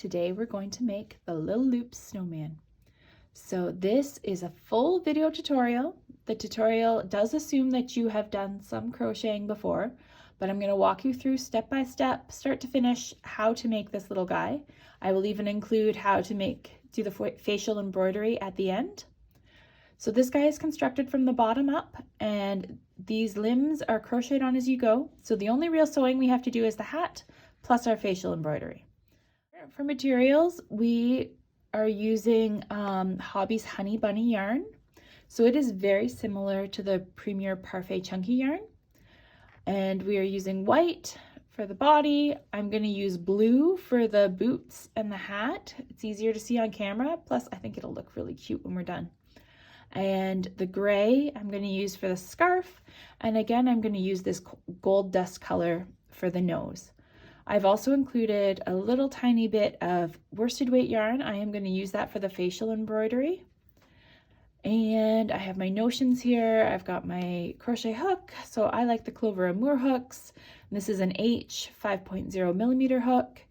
Today we're going to make the Lil Loops Snowman. So this is a full video tutorial. The tutorial does assume that you have done some crocheting before, but I'm going to walk you through step by step, start to finish, how to make this little guy. I will even include how to do the facial embroidery at the end. So this guy is constructed from the bottom up, and these limbs are crocheted on as you go. So the only real sewing we have to do is the hat plus our facial embroidery. For materials, we are using Hobby's Honey Bunny yarn. So it is very similar to the Premier Parfait Chunky yarn. And we are using white for the body. I'm going to use blue for the boots and the hat. It's easier to see on camera. Plus, I think it'll look really cute when we're done. And the gray I'm going to use for the scarf. And again, I'm going to use this gold dust color for the nose. I've also included a little tiny bit of worsted weight yarn. I am going to use that for the facial embroidery. And I have my notions here. I've got my crochet hook. So I like the Clover Amour hooks. This is an H 5.0 millimeter hook.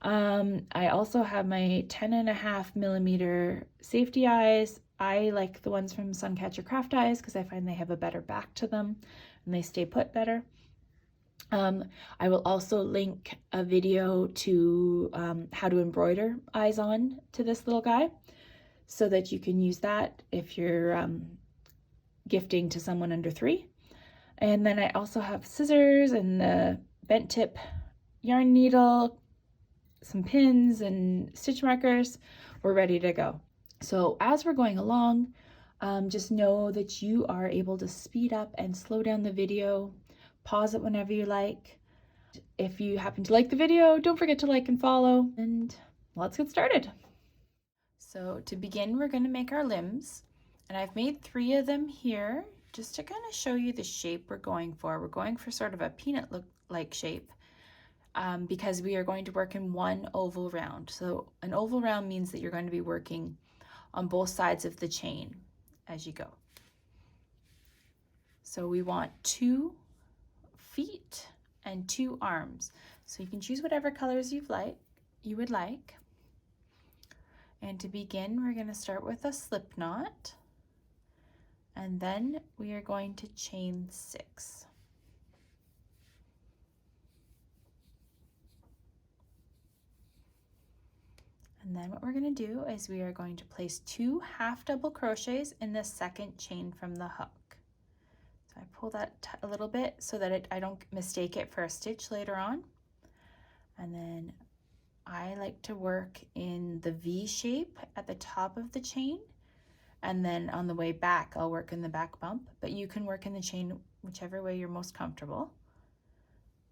I also have my 10.5 millimeter safety eyes. I like the ones from Suncatcher Craft Eyes because I find they have a better back to them and they stay put better. I will also link a video to how to embroider eyes on to this little guy so that you can use that if you're gifting to someone under 3. And then I also have scissors and the bent tip yarn needle, some pins and stitch markers. We're ready to go. So as we're going along, just know that you are able to speed up and slow down the video. Pause it whenever you like. If you happen to like the video, don't forget to like and follow, and let's get started. So to begin, we're going to make our limbs, and I've made 3 of them here just to kind of show you the shape we're going for. We're going for sort of a peanut-like shape because we are going to work in one oval round. So an oval round means that you're going to be working on both sides of the chain as you go. So we want 2 feet and 2 arms. So you can choose whatever colors you would like. And to begin, we're going to start with a slip knot. And then we are going to chain 6. And then what we're going to do is we are going to place 2 half double crochets in the second chain from the hook. I pull that a little bit so that I don't mistake it for a stitch later on. And then I like to work in the V shape at the top of the chain. And then on the way back, I'll work in the back bump, but you can work in the chain whichever way you're most comfortable.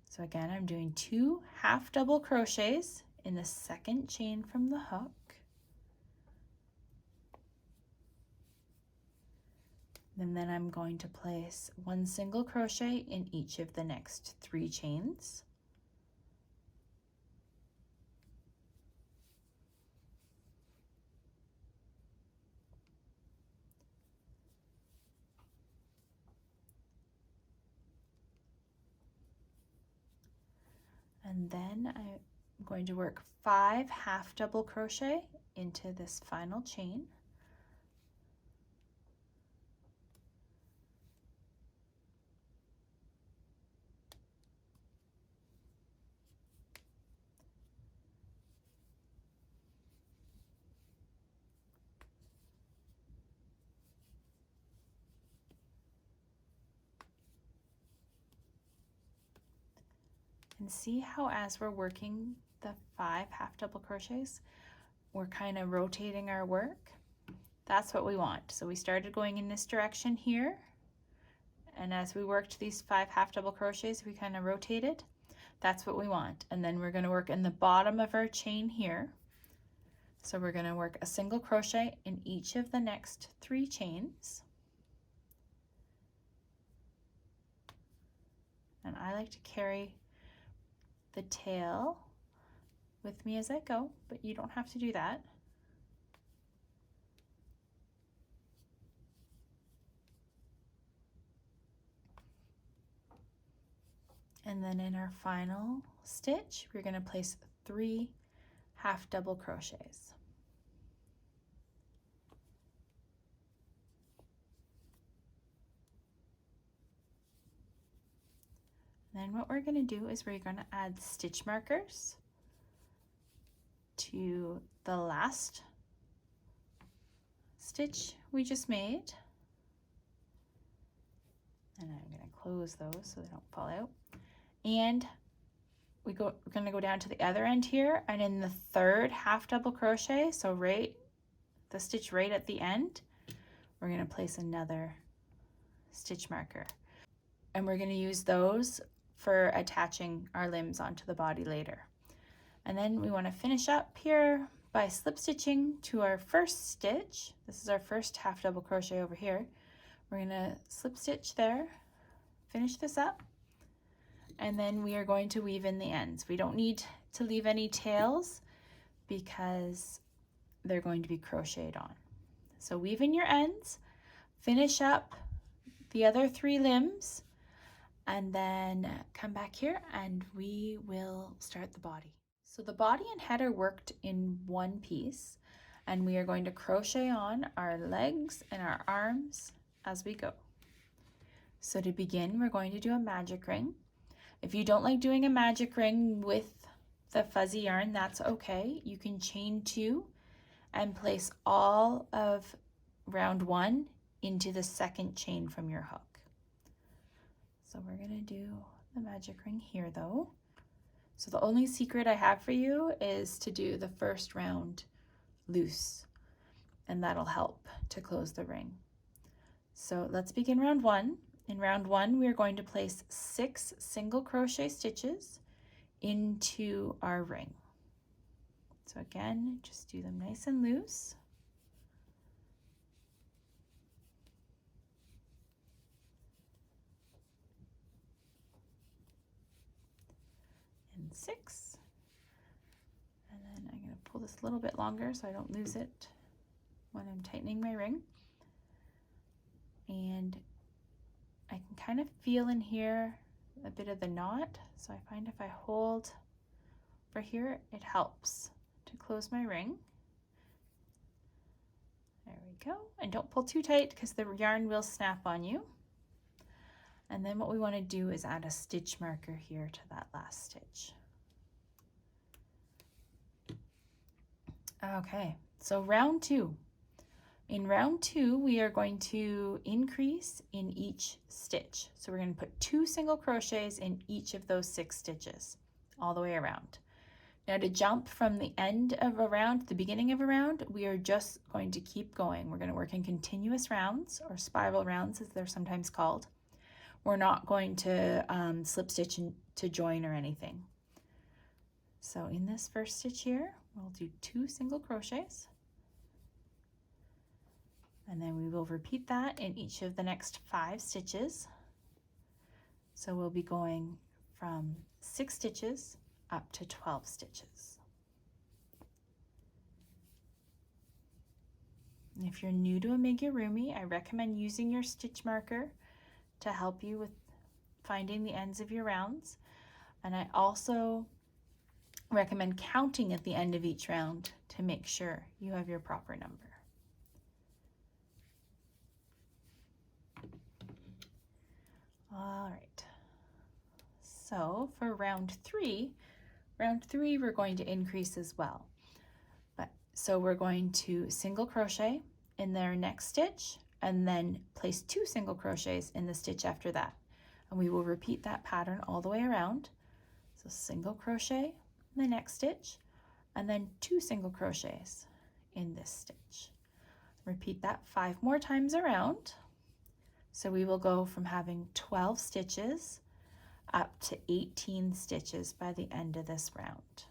So again, I'm doing 2 half double crochets in the second chain from the hook. And then I'm going to place 1 single crochet in each of the next 3 chains. And then I'm going to work 5 half double crochet into this final chain. And see how as we're working the 5 half double crochets, we're kind of rotating our work? That's what we want. So we started going in this direction here, and as we worked these 5 half double crochets, we kind of rotated. That's what we want. And then we're going to work in the bottom of our chain here. So we're going to work a single crochet in each of the next 3 chains. And I like to carry the tail with me as I go, but you don't have to do that. And then in our final stitch, we're going to place 3 half double crochets. Then what we're going to do is we're going to add stitch markers to the last stitch we just made. And I'm going to close those so they don't fall out. And we're going to go down to the other end here, and in the third half double crochet, so the stitch right at the end, we're going to place another stitch marker. And we're going to use those for attaching our limbs onto the body later. And then we want to finish up here by slip stitching to our first stitch. This is our first half double crochet over here. We're going to slip stitch there, finish this up, and then we are going to weave in the ends. We don't need to leave any tails because they're going to be crocheted on. So weave in your ends, finish up the other 3 limbs, and then come back here and we will start the body. So the body and head are worked in one piece, and we are going to crochet on our legs and our arms as we go. So to begin, we're going to do a magic ring. If you don't like doing a magic ring with the fuzzy yarn, that's okay. You can chain 2 and place all of round 1 into the second chain from your hook. So we're gonna do the magic ring here though. So the only secret I have for you is to do the first round loose, and that'll help to close the ring. So let's begin round 1. In round 1, we are going to place 6 single crochet stitches into our ring. So again, just do them nice and loose. And 6. And then I'm going to pull this a little bit longer so I don't lose it when I'm tightening my ring. And I can kind of feel in here a bit of the knot, so I find if I hold for here, it helps to close my ring. There we go. And don't pull too tight because the yarn will snap on you. And then what we want to do is add a stitch marker here to that last stitch. Okay, so round 2. In round 2, we are going to increase in each stitch. So we're going to put 2 single crochets in each of those 6 stitches all the way around. Now to jump from the end of a round to the beginning of a round, we are just going to keep going. We're going to work in continuous rounds, or spiral rounds as they're sometimes called. We're not going to slip stitch to join or anything. So in this first stitch here, we'll do 2 single crochets. And then we will repeat that in each of the next 5 stitches. So we'll be going from 6 stitches up to 12 stitches. And if you're new to Amigurumi, I recommend using your stitch marker to help you with finding the ends of your rounds. And I also recommend counting at the end of each round to make sure you have your proper number. All right, so for round 3 we're going to increase as well. So we're going to single crochet in their next stitch and then place 2 single crochets in the stitch after that. And we will repeat that pattern all the way around. So single crochet in the next stitch and then 2 single crochets in this stitch. Repeat that 5 more times around. So we will go from having 12 stitches up to 18 stitches by the end of this round.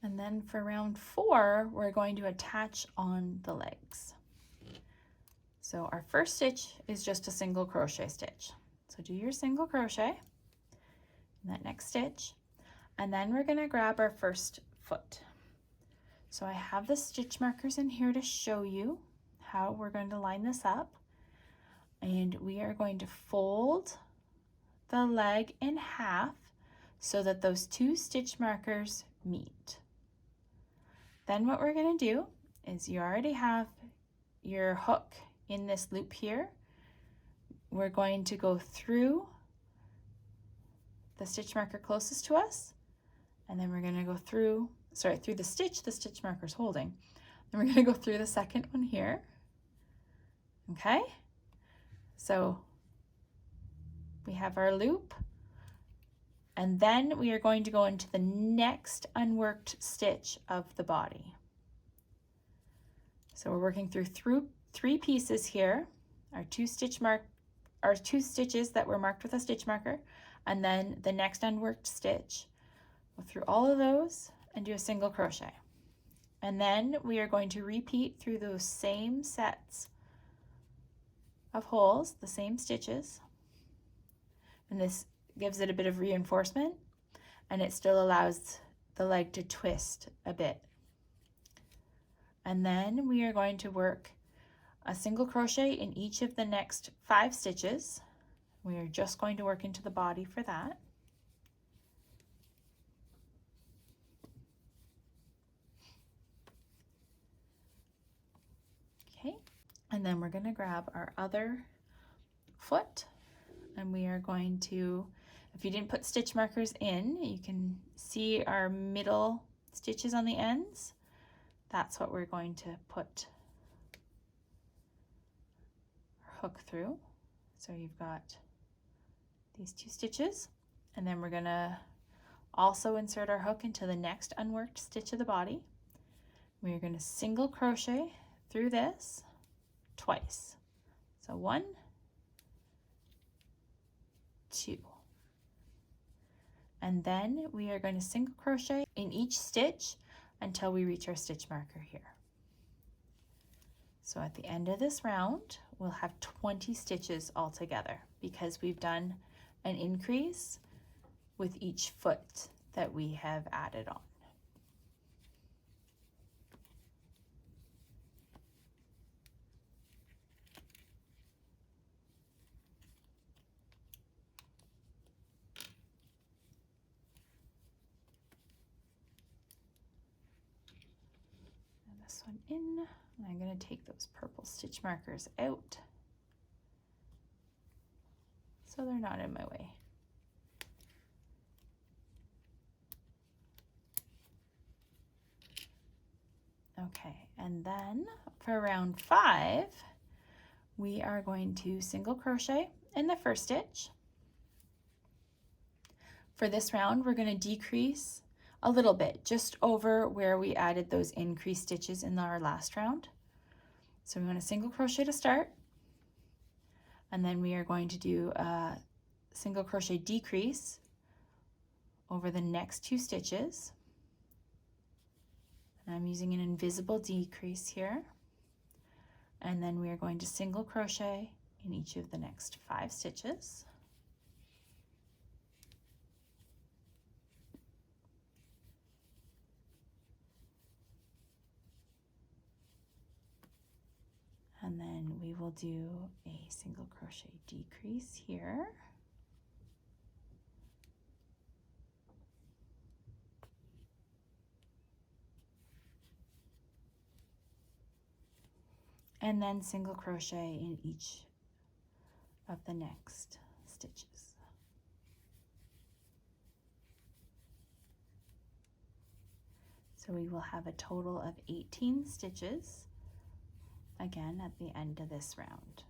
And then for round 4, we're going to attach on the legs. So our first stitch is just a single crochet stitch. So do your single crochet in that next stitch, and then we're going to grab our first foot. So I have the stitch markers in here to show you how we're going to line this up. And we are going to fold the leg in half so that those 2 stitch markers meet. Then what we're going to do is, you already have your hook in this loop here. We're going to go through the stitch marker closest to us, and then we're going to go through the stitch the stitch marker is holding. Then we're going to go through the second one here. Okay, so we have our loop, and then we are going to go into the next unworked stitch of the body. So we're working through 3 pieces here, our 2 stitches that were marked with a stitch marker, and then the next unworked stitch. Go through all of those and do a single crochet. And then we are going to repeat through those same sets of holes, the same stitches. And this gives it a bit of reinforcement, and it still allows the leg to twist a bit. And then we are going to work a single crochet in each of the next 5 stitches. We are just going to work into the body for that. Okay, and then we're going to grab our other foot, and we are going to, if you didn't put stitch markers in, you can see our middle stitches on the ends. That's what we're going to put our hook through. So you've got these 2 stitches, and then we're going to also insert our hook into the next unworked stitch of the body. We are going to single crochet through this twice. So 1, 2. And then we are going to single crochet in each stitch until we reach our stitch marker here. So at the end of this round, we'll have 20 stitches altogether, because we've done an increase with each foot that we have added on. And this one in, and I'm going to take those purple stitch markers out so they're not in my way. Okay, and then for round 5, we are going to single crochet in the first stitch. For this round, we're going to decrease a little bit, just over where we added those increased stitches in our last round. So we're going to single crochet to start, and then we are going to do a single crochet decrease over the next 2 stitches. And I'm using an invisible decrease here. And then we are going to single crochet in each of the next 5 stitches. And then we will do a single crochet decrease here. And then single crochet in each of the next stitches. So we will have a total of 18 stitches again at the end of this round.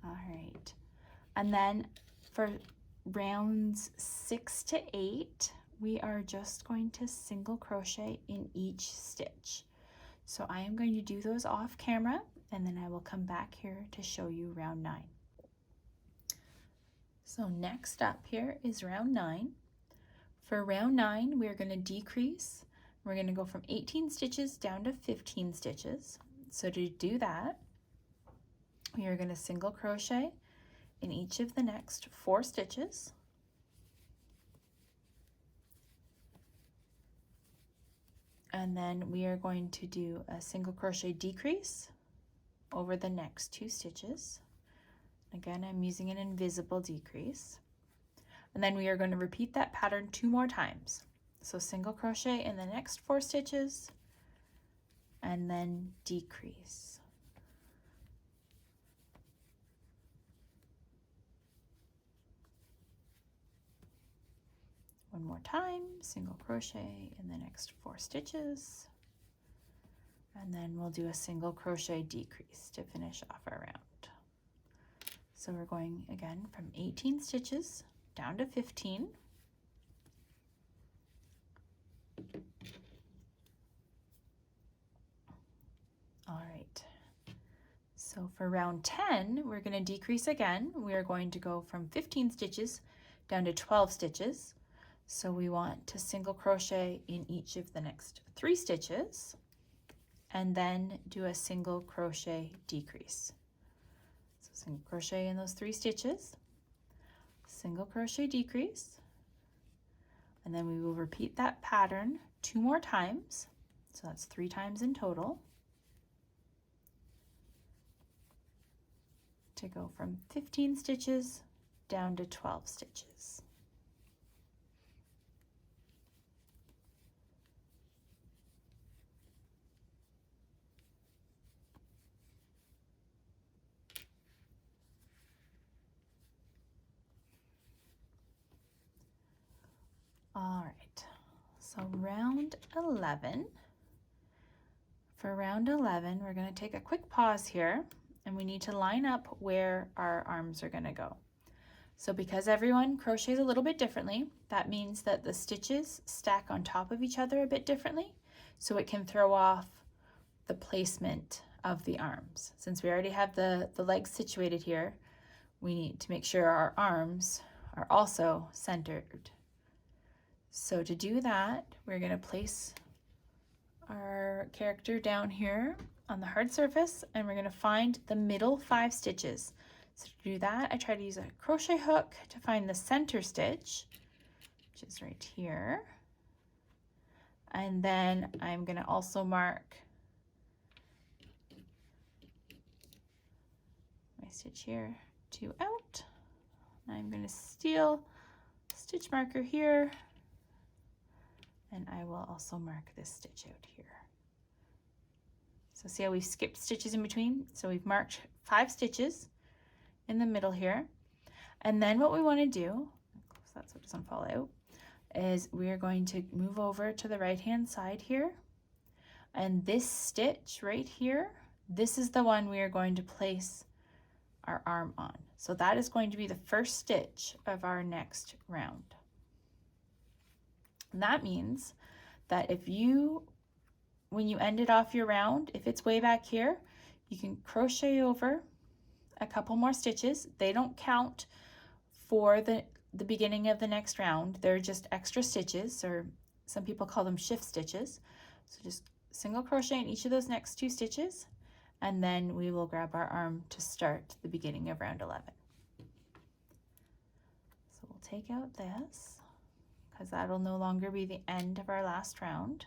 All right, and then for rounds 6 to 8, we are just going to single crochet in each stitch. So I am going to do those off camera, and then I will come back here to show you round 9. So next up here is round 9. For round 9, we're going to decrease. We're going to go from 18 stitches down to 15 stitches. So to do that, we are going to single crochet in each of the next 4 stitches. And then we are going to do a single crochet decrease over the next 2 stitches. Again, I'm using an invisible decrease. And then we are going to repeat that pattern 2 more times. So single crochet in the next 4 stitches and then decrease. One more time, single crochet in the next 4 stitches, and then we'll do a single crochet decrease to finish off our round. So we're going again from 18 stitches down to 15. All right, so for round 10, we're going to decrease again. We are going to go from 15 stitches down to 12 stitches. So we want to single crochet in each of the next 3 stitches and then do a single crochet decrease. So single crochet in those 3 stitches, single crochet decrease, and then we will repeat that pattern 2 more times. So that's 3 times in total to go from 15 stitches down to 12 stitches. All right, so round 11. For round 11, we're going to take a quick pause here, and we need to line up where our arms are going to go. So because everyone crochets a little bit differently, that means that the stitches stack on top of each other a bit differently, so it can throw off the placement of the arms. Since we already have the legs situated here, we need to make sure our arms are also centered. So to do that, we're going to place our character down here on the hard surface, and we're going to find the middle 5 stitches. So to do that, I try to use a crochet hook to find the center stitch, which is right here. And then I'm going to also mark my stitch here, 2 out. I'm going to steal stitch marker here, and I will also mark this stitch out here. So see how we've skipped stitches in between? So we've marked 5 stitches in the middle here. And then what we want to do, close that so it doesn't fall out, is we are going to move over to the right hand side here. And this stitch right here, this is the one we are going to place our arm on. So that is going to be the first stitch of our next round. And that means that if you, when you ended off your round, if it's way back here, you can crochet over a couple more stitches. They don't count for the beginning of the next round. They're just extra stitches, or some people call them shift stitches. So just single crochet in each of those next 2 stitches, and then we will grab our arm to start the beginning of round 11. So we'll take out this, because that'll no longer be the end of our last round.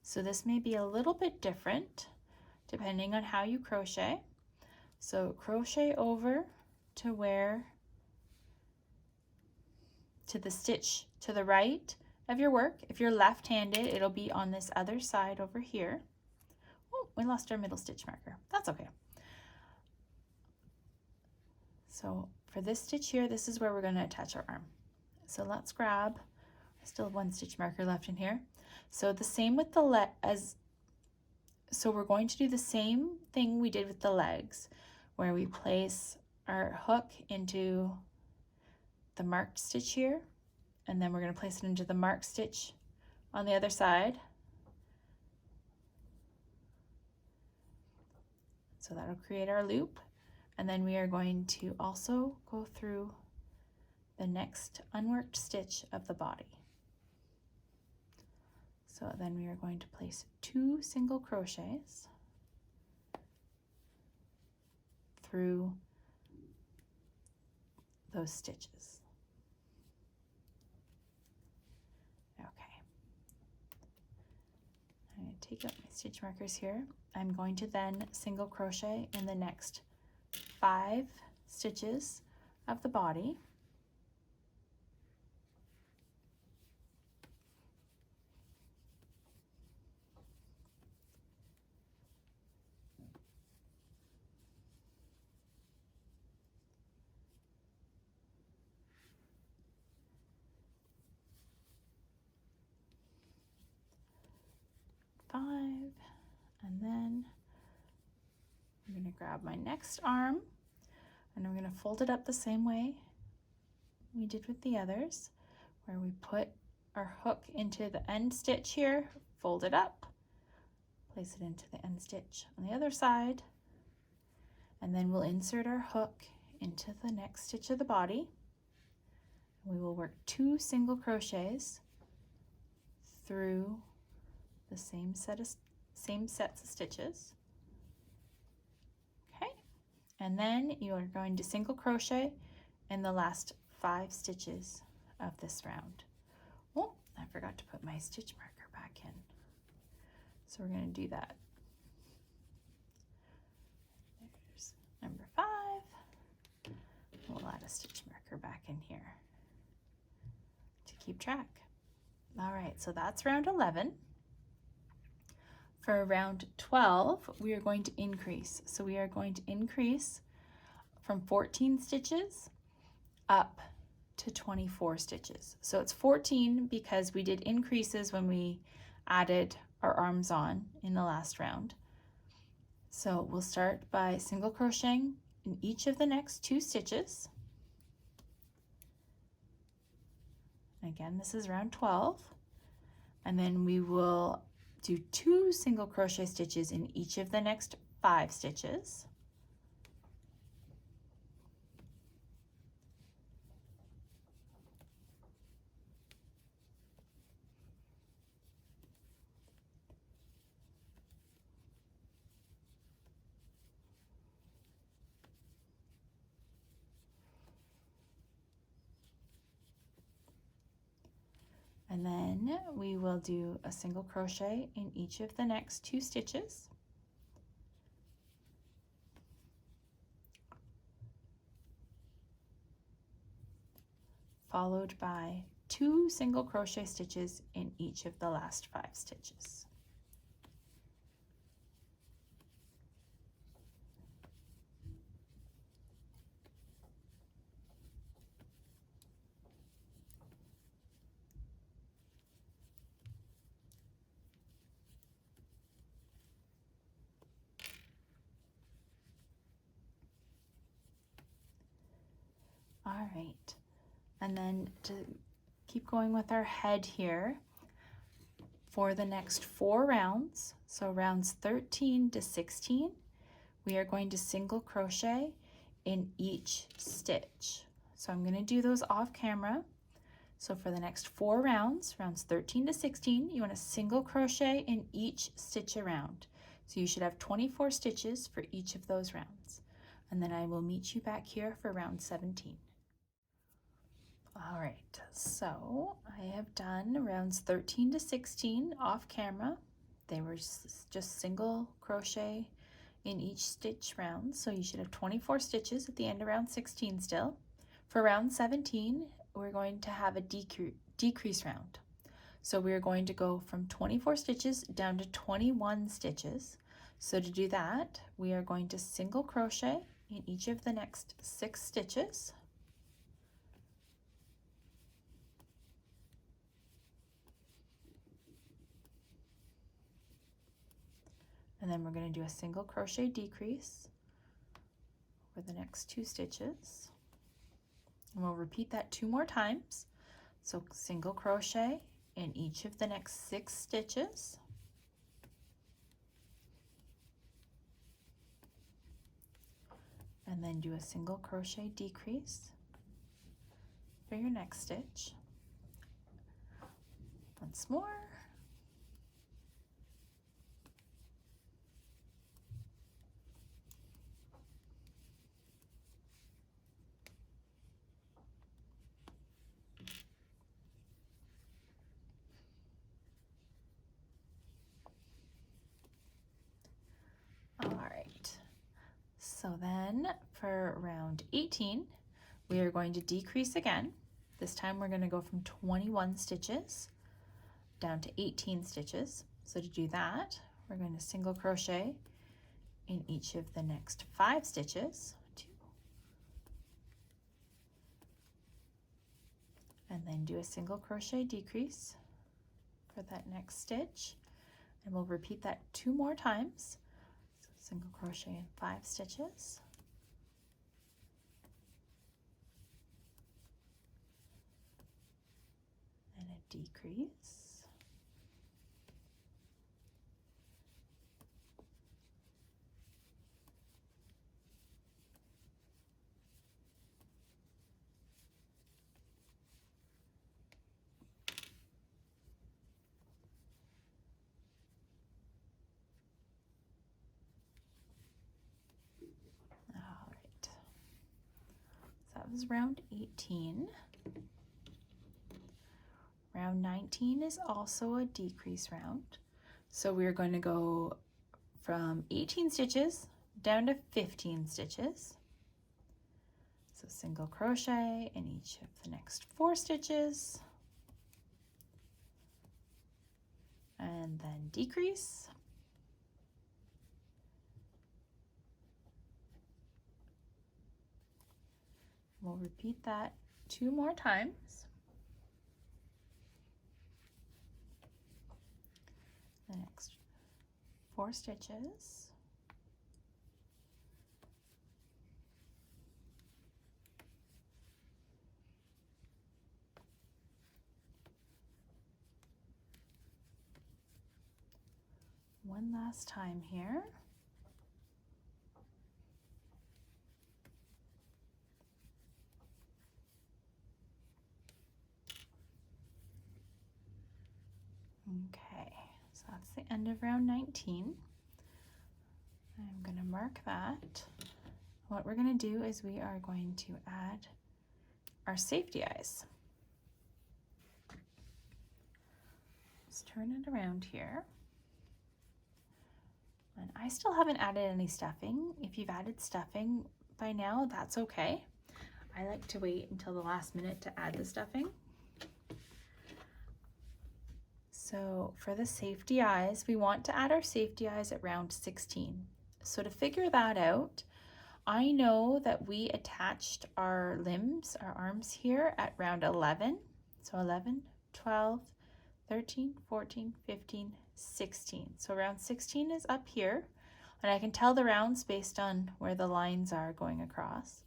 So this may be a little bit different depending on how you crochet. So crochet over to the stitch to the right of your work. If you're left-handed, it'll be on this other side over here. Oh, we lost our middle stitch marker. That's okay. So for this stitch here, this is where we're going to attach our arm. So let's grab, I still have 1 stitch marker left in here. So the same with the So we're going to do the same thing we did with the legs, where we place our hook into the marked stitch here, and then we're going to place it into the marked stitch on the other side. So that'll create our loop. And then we are going to also go through the next unworked stitch of the body. So then we are going to place 2 single crochets through those stitches. Okay. I'm going to take out my stitch markers here. I'm going to then single crochet in the next 5 stitches of the body. And then I'm going to grab my next arm and I'm going to fold it up the same way we did with the others, where we put our hook into the end stitch here, fold it up, place it into the end stitch on the other side, and then we'll insert our hook into the next stitch of the body. We will work 2 single crochets through the same sets of stitches. Okay, and then you are going to single crochet in the last 5 stitches of this round. Oh, I forgot to put my stitch marker back in, so we're going to do that. There's number 5. We'll add a stitch marker back in here to keep track. All right, so that's round 11. For round 12, we are going to increase. So we are going to increase from 14 stitches up to 24 stitches. So it's 14 because we did increases when we added our arms on in the last round. So we'll start by single crocheting in each of the next 2 stitches. Again, this is round 12. And then we will do 2 single crochet stitches in each of the next 5 stitches. And then we will do a single crochet in each of the next 2 stitches. Followed by 2 single crochet stitches in each of the last 5 stitches. All right, and then to keep going with our head here, for the next 4 rounds, so rounds 13 to 16, we are going to single crochet in each stitch. So I'm going to do those off camera. So for the next 4 rounds, rounds 13 to 16, you want to single crochet in each stitch around. So you should have 24 stitches for each of those rounds. And then I will meet you back here for round 17. All right, so I have done rounds 13 to 16 off camera. They were just single crochet in each stitch round, so you should have 24 stitches at the end of round 16 still. For round 17, we're going to have a decrease round. So we're going to go from 24 stitches down to 21 stitches. So to do that, we are going to single crochet in each of the next 6 stitches. and then we're going to do a single crochet decrease for the next 2 stitches, and we'll repeat that 2 more times. So single crochet in each of the next 6 stitches, and then do a single crochet decrease for your next stitch. Once more. All right, so then for round 18, we are going to decrease again. This time we're going to go from 21 stitches down to 18 stitches. So to do that, we're going to single crochet in each of the next 5 stitches, 2, and then do a single crochet decrease for that next stitch, and we'll repeat that 2 more times. So single crochet in 5 stitches, and a decrease, that was round 18. Round 19 is also a decrease round. So we're going to go from 18 stitches down to 15 stitches. So single crochet in each of the next 4 stitches, and then decrease. We'll repeat that 2 more times. The next 4 stitches. One last time here. Okay, so that's the end of round 19. I'm going to mark that. What we're going to do is we are going to add our safety eyes. Let's turn it around here. And I still haven't added any stuffing. If you've added stuffing by now, that's okay. I like to wait until the last minute to add the stuffing. So for the safety eyes, we want to add our safety eyes at round 16. So to figure that out, I know that we attached our limbs, our arms here at round 11. So 11, 12, 13, 14, 15, 16. So round 16 is up here, and I can tell the rounds based on where the lines are going across.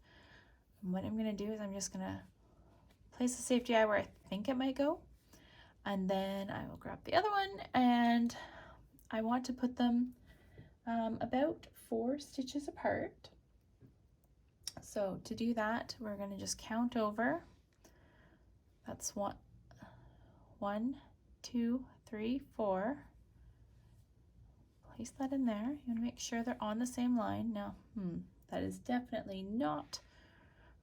And what I'm going to do is I'm just going to place the safety eye where I think it might go, and then I will grab the other one, and I want to put them about 4 stitches apart. So to do that, we're going to just count over. That's 1, 2, 3, 4. Place that in there. You want to make sure they're on the same line. Now, that is definitely not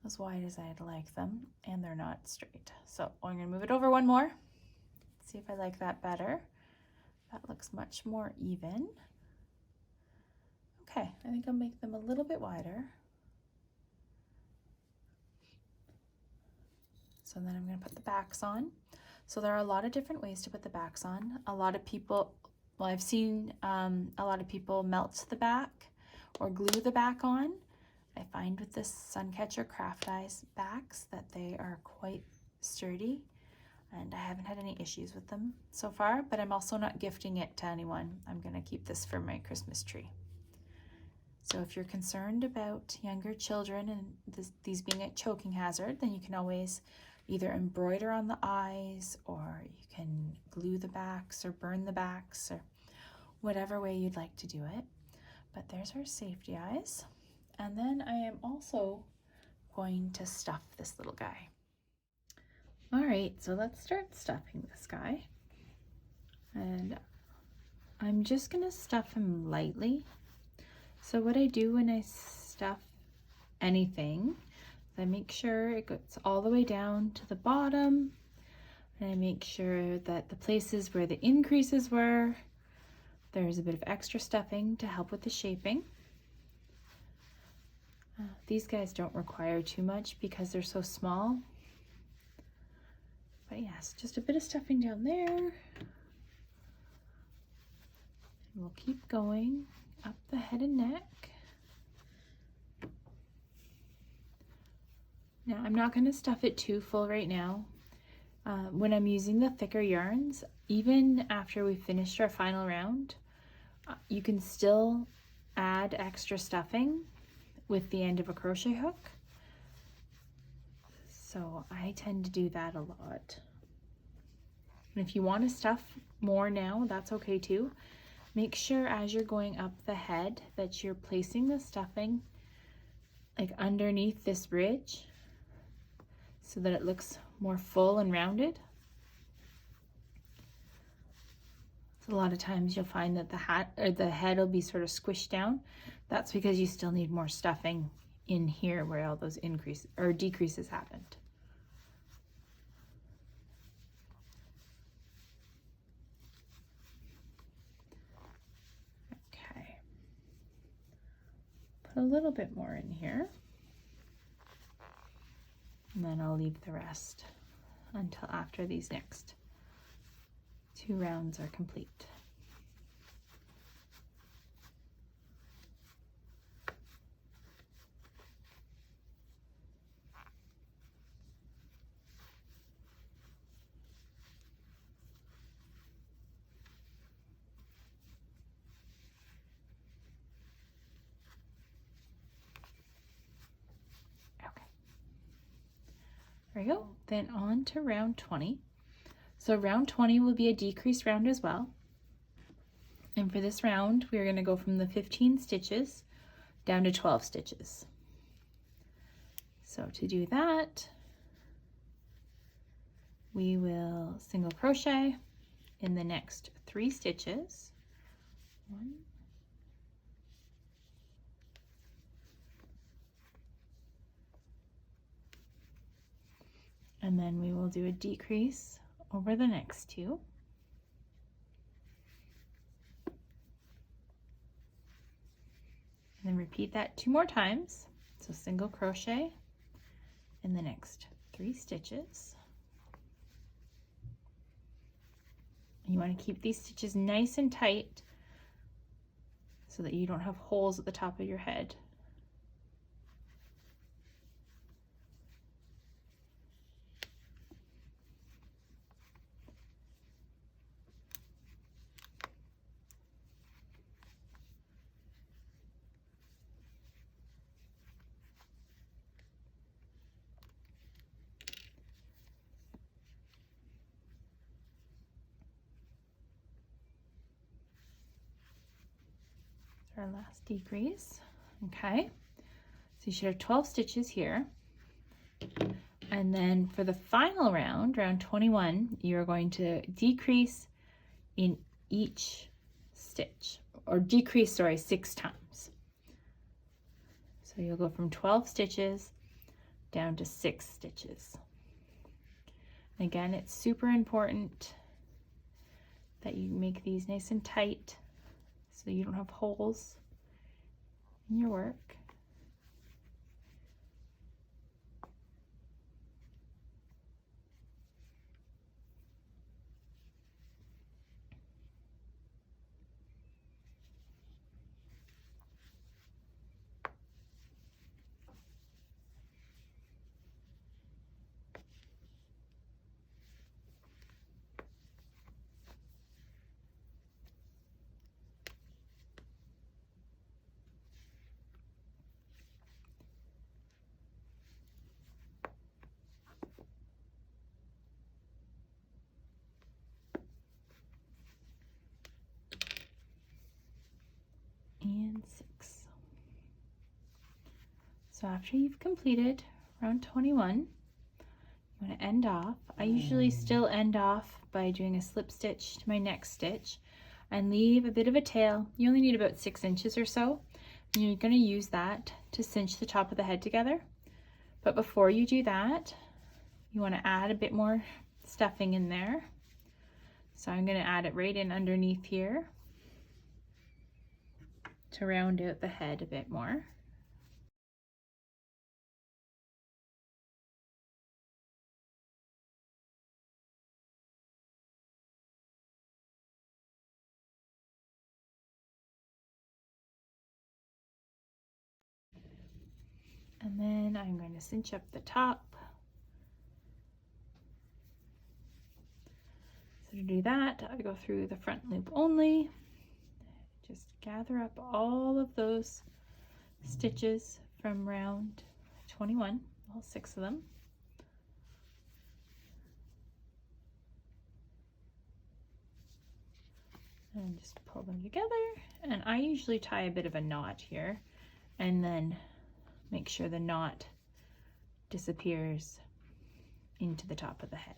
as wide as I'd like them, and they're not straight. So I'm going to move it over 1 more. See if I like that better. That looks much more even. Okay, I think I'll make them a little bit wider. So then I'm going to put the backs on. So there are a lot of different ways to put the backs on. A lot of people, well, I've seen a lot of people melt the back or glue the back on. I find with this Suncatcher Craft Eyes backs that they are quite sturdy. and I haven't had any issues with them so far, but I'm also not gifting it to anyone. I'm gonna keep this for my Christmas tree. So if you're concerned about younger children and these being a choking hazard, then you can always either embroider on the eyes, or you can glue the backs or burn the backs, or whatever way you'd like to do it. But there's our safety eyes. And then I am also going to stuff this little guy. All right, so let's start stuffing this guy. And I'm just gonna stuff him lightly. So what I do when I stuff anything, I make sure it goes all the way down to the bottom, and I make sure that the places where the increases were, there's a bit of extra stuffing to help with the shaping. These guys don't require too much because they're so small. But yes, just a bit of stuffing down there. And we'll keep going up the head and neck. Now I'm not going to stuff it too full right now. When I'm using the thicker yarns, even after we finished our final round, you can still add extra stuffing with the end of a crochet hook. So I tend to do that a lot. And if you want to stuff more now, that's okay too. Make sure as you're going up the head that you're placing the stuffing like underneath this ridge so that it looks more full and rounded. So a lot of times you'll find that the head will be sort of squished down. That's because you still need more stuffing in here where all those increases or decreases happened. Okay. Put a little bit more in here. And then I'll leave the rest until after these next 2 rounds are complete. There we go. Then on to round 20. So round 20 will be a decrease round as well. And for this round, we're going to go from the 15 stitches down to 12 stitches. So to do that, we will single crochet in the next 3 stitches. 1, and then we will do a decrease over the next 2. And then repeat that 2 more times. So single crochet in the next 3 stitches. You want to keep these stitches nice and tight so that you don't have holes at the top of your head. Our last decrease. Okay, so you should have 12 stitches here, and then for the final round, round 21, you're going to decrease in each stitch, or decrease, sorry, 6 times. So you'll go from 12 stitches down to 6 stitches. And again, it's super important that you make these nice and tight so you don't have holes in your work. So after you've completed round 21, you want to end off. I usually still end off by doing a slip stitch to my next stitch and leave a bit of a tail. You only need about 6 inches or so. And you're going to use that to cinch the top of the head together. But before you do that, you want to add a bit more stuffing in there. So I'm going to add it right in underneath here to round out the head a bit more. And then I'm going to cinch up the top. So to do that, I go through the front loop only. Just gather up all of those stitches from round 21, all 6 of them. And just pull them together. And I usually tie a bit of a knot here and then make sure the knot disappears into the top of the head.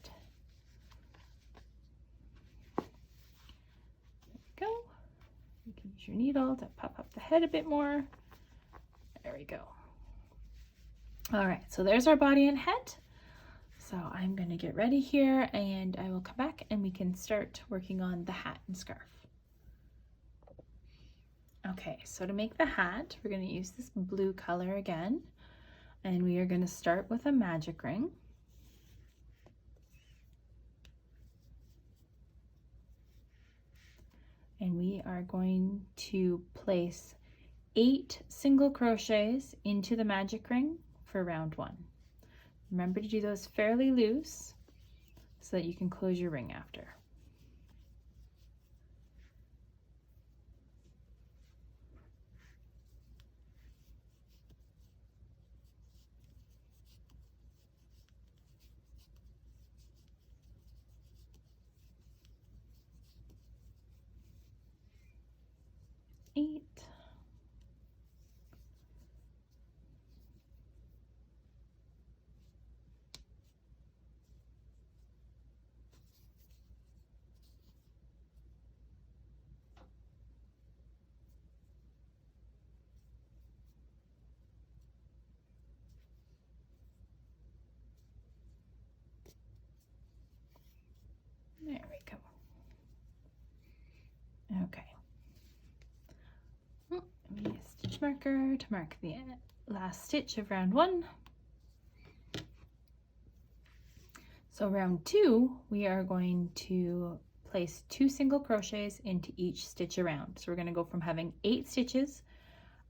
There we go. You can use your needle to puff up the head a bit more. There we go. All right, so there's our body and head. So I'm going to get ready here and I will come back and we can start working on the hat and scarf. Okay, so to make the hat, we're going to use this blue color again, and we are going to start with a magic ring. And we are going to place 8 single crochets into the magic ring for round 1. Remember to do those fairly loose so that you can close your ring after. There we go. Okay. Let me use a stitch marker to mark the last stitch of round 1. So round 2, we are going to place 2 single crochets into each stitch around. So we're going to go from having 8 stitches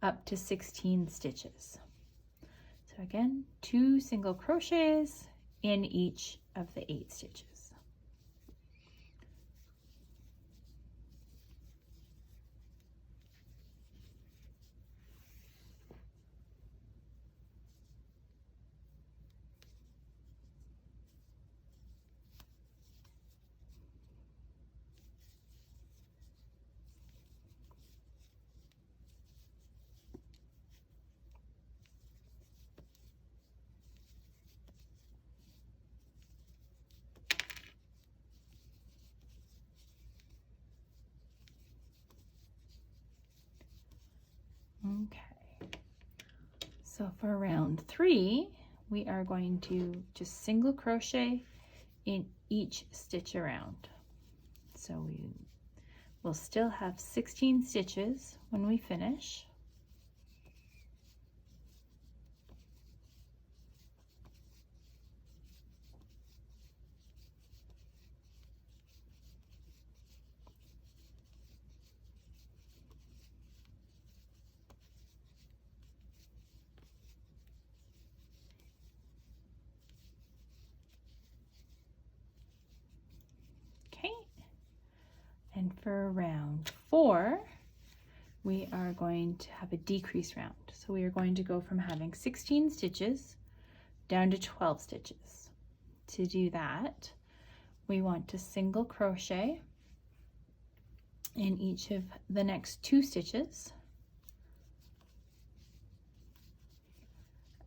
up to 16 stitches. So again, 2 single crochets in each of the 8 stitches. Okay, so for round 3, we are going to just single crochet in each stitch around. So we will still have 16 stitches when we finish. And for round 4, we are going to have a decrease round. So we are going to go from having 16 stitches down to 12 stitches. To do that, we want to single crochet in each of the next 2 stitches.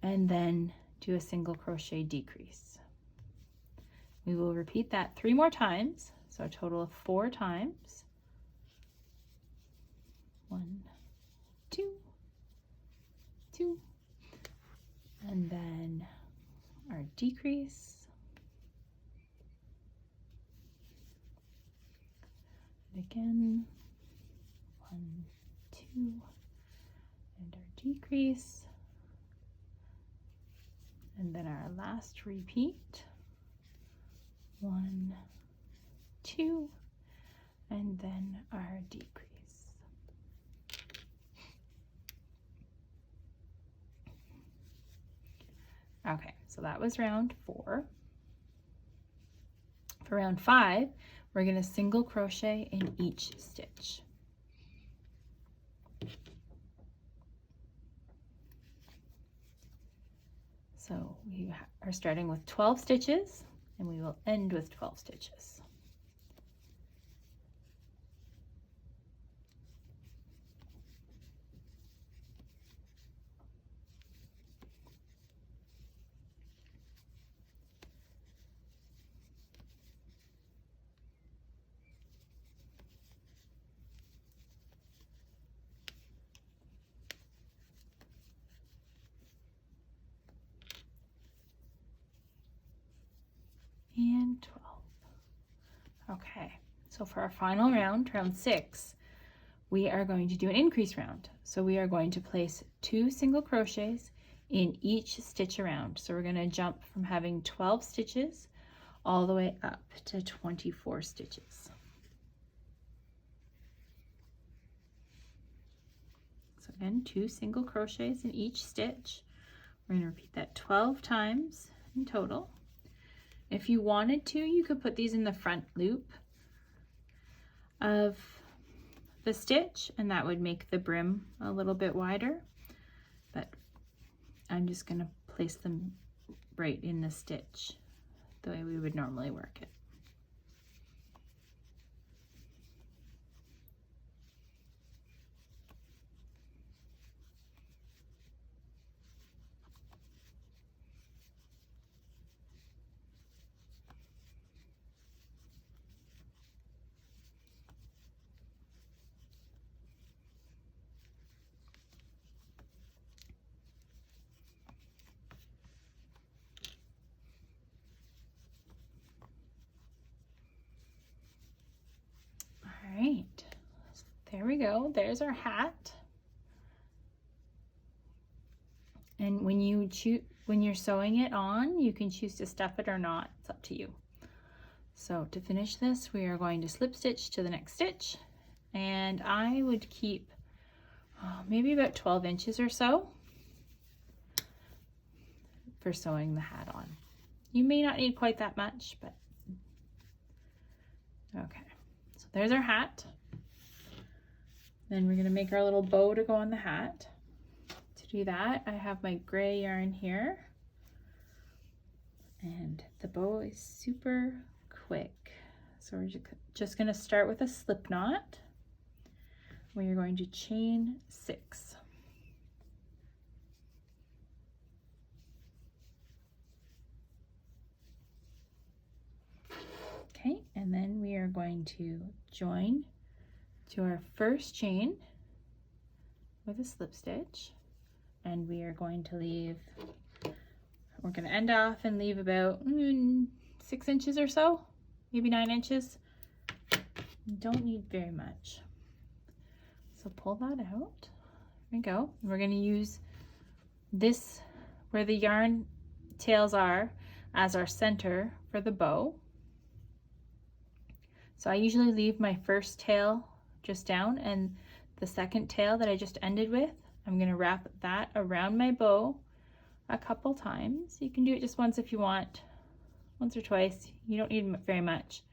and then do a single crochet decrease. We will repeat that 3 more times, so a total of 4 times. 1, 2, 2, and then our decrease. And again, 1, 2, and our decrease. And then our last repeat. 1, 2, and then our decrease. Okay, so that was round 4. For round 5, we're going to single crochet in each stitch. So we are starting with 12 stitches, and we will end with 12 stitches. And 12. Okay, so for our final round, round 6, we are going to do an increase round. So we are going to place 2 single crochets in each stitch around. So we're going to jump from having 12 stitches all the way up to 24 stitches. So again, 2 single crochets in each stitch. We're going to repeat that 12 times in total. If you wanted to, you could put these in the front loop of the stitch, and that would make the brim a little bit wider, but I'm just going to place them right in the stitch the way we would normally work it. Right, there we go. There's our hat. And when you're sewing it on, you can choose to stuff it or not. It's up to you. So to finish this, we are going to slip stitch to the next stitch, and I would keep maybe about 12 inches or so for sewing the hat on. You may not need quite that much, but okay. So there's our hat. Then we're going to make our little bow to go on the hat. To do that, I have my gray yarn here, and the bow is super quick. So we're just going to start with a slip knot. We are going to chain 6. Okay, and then we are going to join to our first chain with a slip stitch, and we are going to leave, we're going to end off and leave about 6 inches or so, maybe 9 inches. You don't need very much. So pull that out. There we go. We're going to use this, where the yarn tails are, as our center for the bow. So I usually leave my first tail just down, and the second tail that I just ended with, I'm going to wrap that around my bow a couple times. You can do it just once if you want, once or twice. You don't need very much.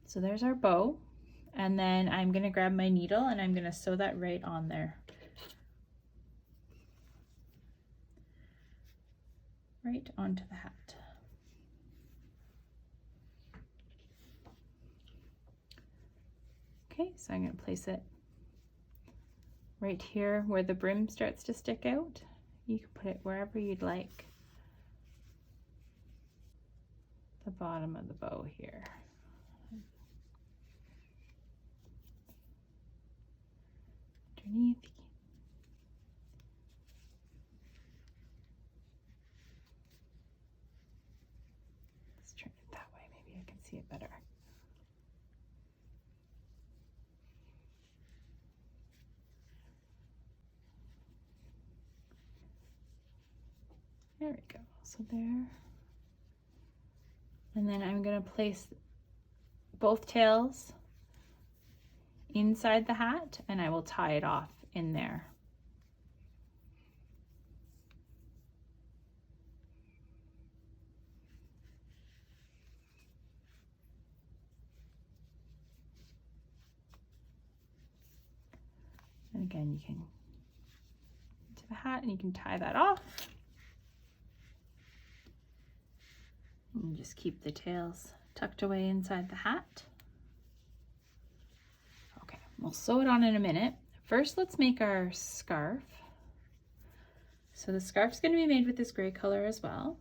So there's our bow, and then I'm going to grab my needle and I'm going to sew that right on there. Right onto the hat. Okay, so I'm going to place it right here where the brim starts to stick out. You can put it wherever you'd like. The bottom of the bow here. Underneath. Let's turn it that way, maybe I can see it better. There we go, so there. And then I'm gonna place both tails inside the hat and I will tie it off in there. And again, you can into the hat and you can tie that off. And just keep the tails tucked away inside the hat. Okay, we'll sew it on in a minute. First, let's make our scarf. So the scarf's going to be made with this gray color as well.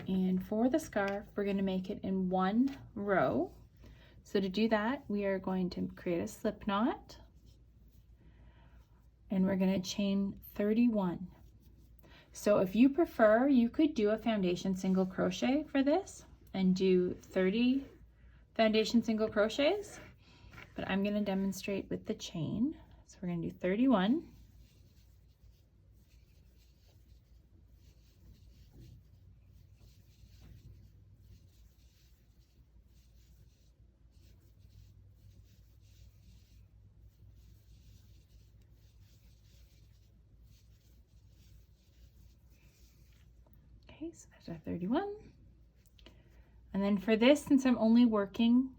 And for the scarf, we're going to make it in one row. So to do that, we are going to create a slip knot. And we're going to chain 31. So if you prefer, you could do a foundation single crochet for this and do 30 foundation single crochets, but I'm going to demonstrate with the chain. So we're going to do 31. Okay, so there's our 31. And then for this, since I'm only working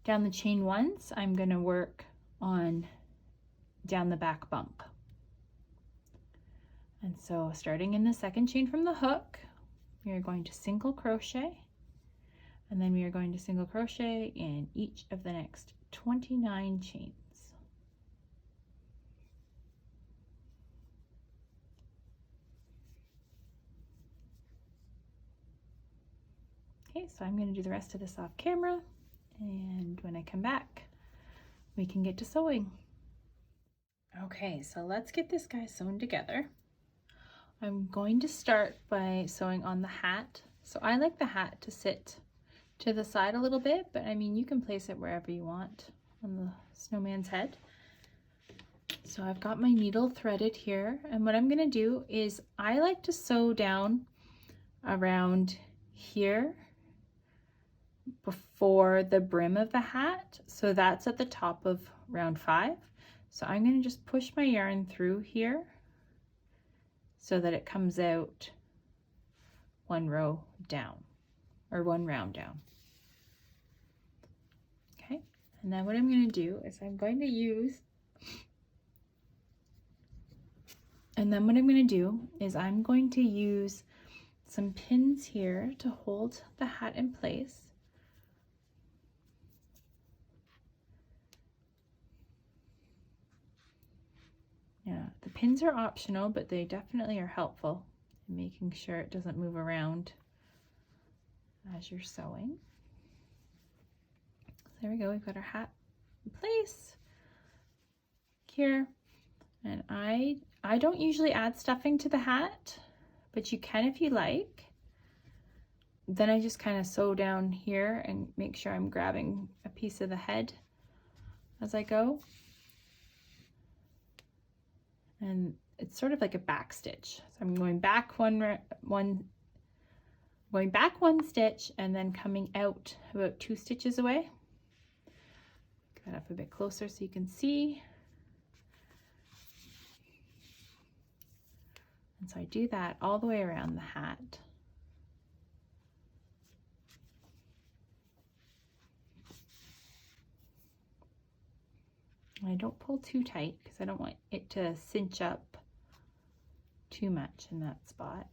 down the chain once, I'm going to work on down the back bump. And so starting in the second chain from the hook, we are going to single crochet, and then we are going to single crochet in each of the next 29 chains. Okay, so I'm going to do the rest of this off camera, and when I come back, we can get to sewing. Okay, so let's get this guy sewn together. I'm going to start by sewing on the hat. So I like the hat to sit to the side a little bit, but I mean, you can place it wherever you want on the snowman's head. So I've got my needle threaded here, and what I'm going to do is I like to sew down around here before the brim of the hat. So that's at the top of round 5. So I'm going to just push my yarn through here so that it comes out one row down, or one round down. Okay, and then what I'm going to do is I'm going to use some pins here to hold the hat in place. Yeah, the pins are optional, but they definitely are helpful in making sure it doesn't move around as you're sewing. So there we go, we've got our hat in place here. And I don't usually add stuffing to the hat, but you can if you like. Then I just kind of sew down here and make sure I'm grabbing a piece of the head as I go. And it's sort of like a back stitch. So I'm going back one stitch and then coming out about 2 stitches away. Get that up a bit closer so you can see. And so I do that all the way around the hat. And I don't pull too tight because I don't want it to cinch up too much in that spot.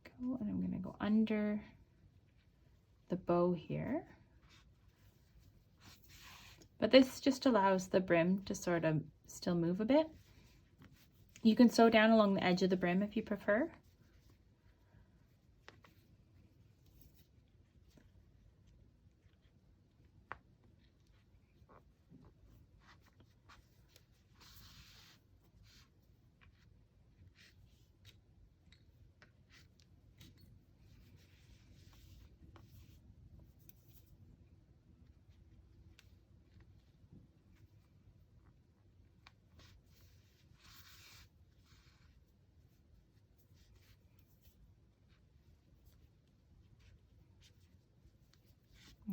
Go, and I'm going to go under the bow here. but this just allows the brim to sort of still move a bit. You can sew down along the edge of the brim if you prefer.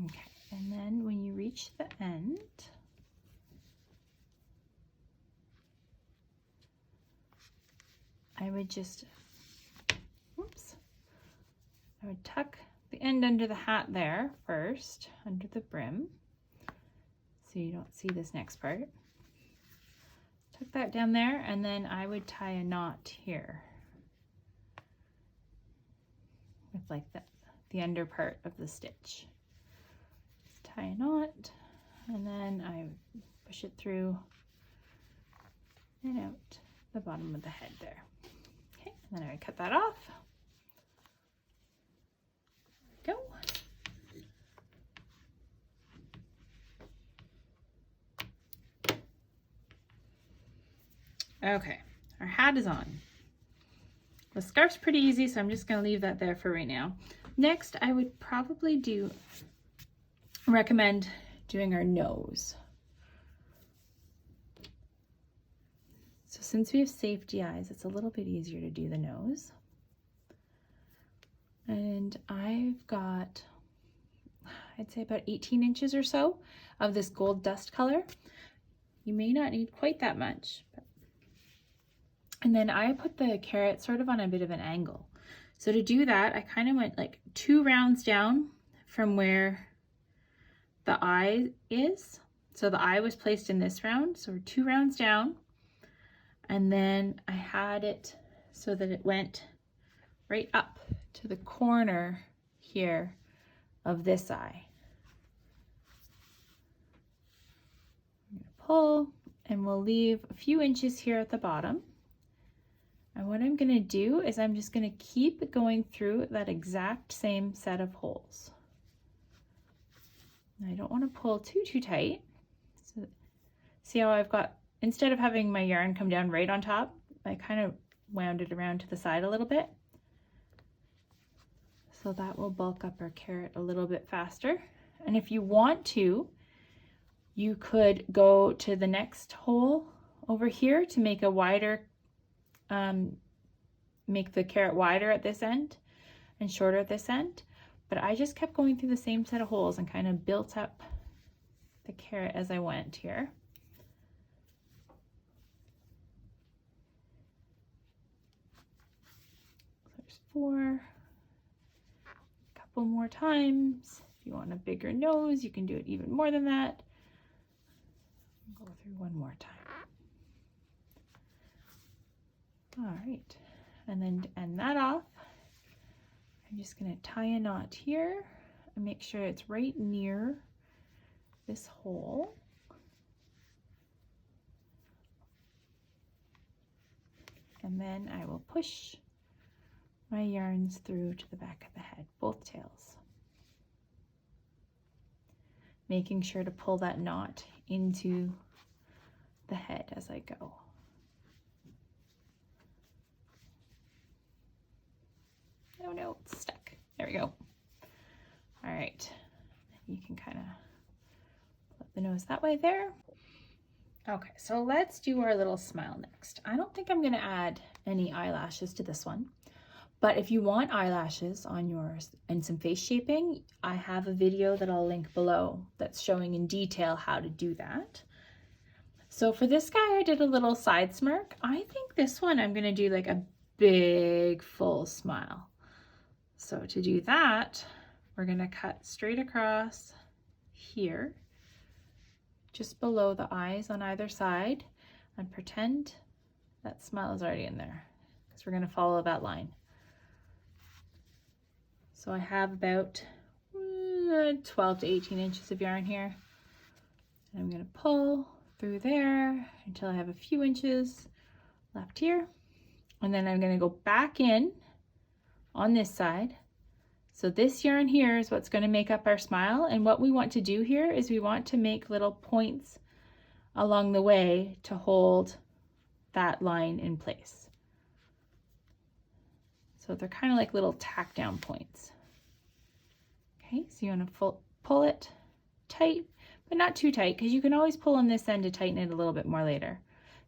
Okay, and then when you reach the end, I would just, oops, I would tuck the end under the hat there first, under the brim, so you don't see this next part. Tuck that down there, and then I would tie a knot here with like the under part of the stitch. Tie a knot, and then I push it through and out the bottom of the head there. Okay, and then I would cut that off. There we go. Okay, our hat is on. The scarf's pretty easy, so I'm just going to leave that there for right now. Next, I would probably recommend doing our nose. So since we have safety eyes, it's a little bit easier to do the nose. And I've got, I'd say about 18 inches or so of this gold dust color. You may not need quite that much. And then I put the carrot sort of on a bit of an angle. So to do that, I kind of went like 2 rounds down from where the eye is. So the eye was placed in this round, so we're 2 rounds down, and then I had it so that it went right up to the corner here of this eye. I'm going to pull, and we'll leave a few inches here at the bottom. And what I'm going to do is I'm just going to keep going through that exact same set of holes. I don't want to pull too tight. So see how I've got, instead of having my yarn come down right on top, I kind of wound it around to the side a little bit. So that will bulk up our carrot a little bit faster. And if you want to, you could go to the next hole over here to make a wider, make the carrot wider at this end and shorter at this end. But I just kept going through the same set of holes and kind of built up the carrot as I went here. So there's 4. A couple more times. If you want a bigger nose, you can do it even more than that. Go through one more time. All right, and then to end that off, I'm just going to tie a knot here and make sure it's right near this hole. And then I will push my yarns through to the back of the head, both tails. Making sure to pull that knot into the head as I go. Oh no, it's stuck. There we go. All right, you can kind of flip the nose that way there. Okay, so let's do our little smile next. I don't think I'm gonna add any eyelashes to this one, but if you want eyelashes on yours and some face shaping, I have a video that I'll link below that's showing in detail how to do that. So for this guy, I did a little side smirk. I think this one I'm gonna do like a big full smile. So to do that, we're gonna cut straight across here, just below the eyes on either side, and pretend that smile is already in there, because we're gonna follow that line. So I have about 12 to 18 inches of yarn here. And I'm going to pull through there until I have a few inches left here. And then I'm going to go back in on this side. So this yarn here is what's going to make up our smile. And what we want to do here is we want to make little points along the way to hold that line in place. So they're kind of like little tack down points. Okay, so you want to pull it tight, but not too tight, because you can always pull on this end to tighten it a little bit more later.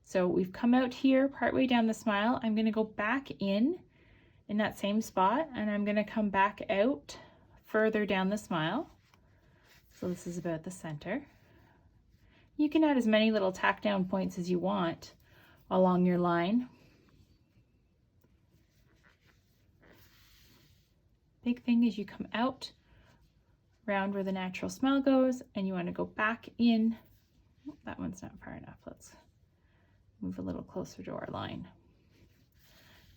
So we've come out here partway down the smile. I'm going to go back in that same spot, and I'm going to come back out further down the smile. So this is about the center. You can add as many little tack down points as you want along your line. Big thing is you come out around where the natural smile goes, and you want to go back in. Oh, that one's not far enough. Let's move a little closer to our line.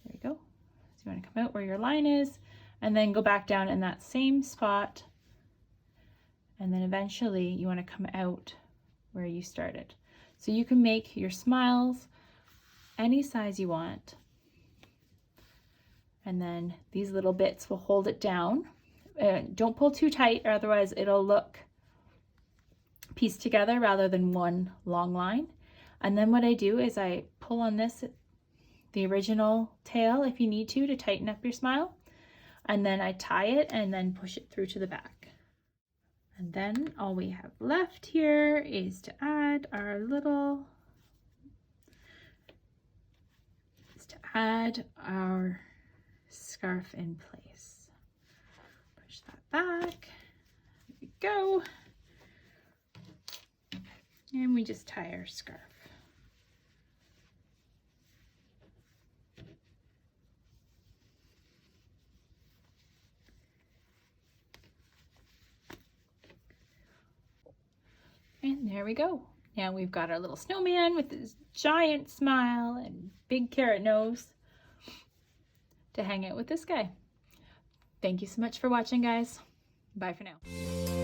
There we go. So you want to come out where your line is, and then go back down in that same spot, and then eventually you want to come out where you started. So you can make your smiles any size you want, and then these little bits will hold it down. Don't pull too tight, or otherwise it'll look pieced together rather than one long line. And then what I do is I pull on this, the original tail, if you need to tighten up your smile, and then I tie it and then push it through to the back. And then all we have left here is to add our scarf in place. Push that back. There we go. And we just tie our scarf. And there we go. Now we've got our little snowman with his giant smile and big carrot nose to hang out with this guy. Thank you so much for watching, guys. Bye for now.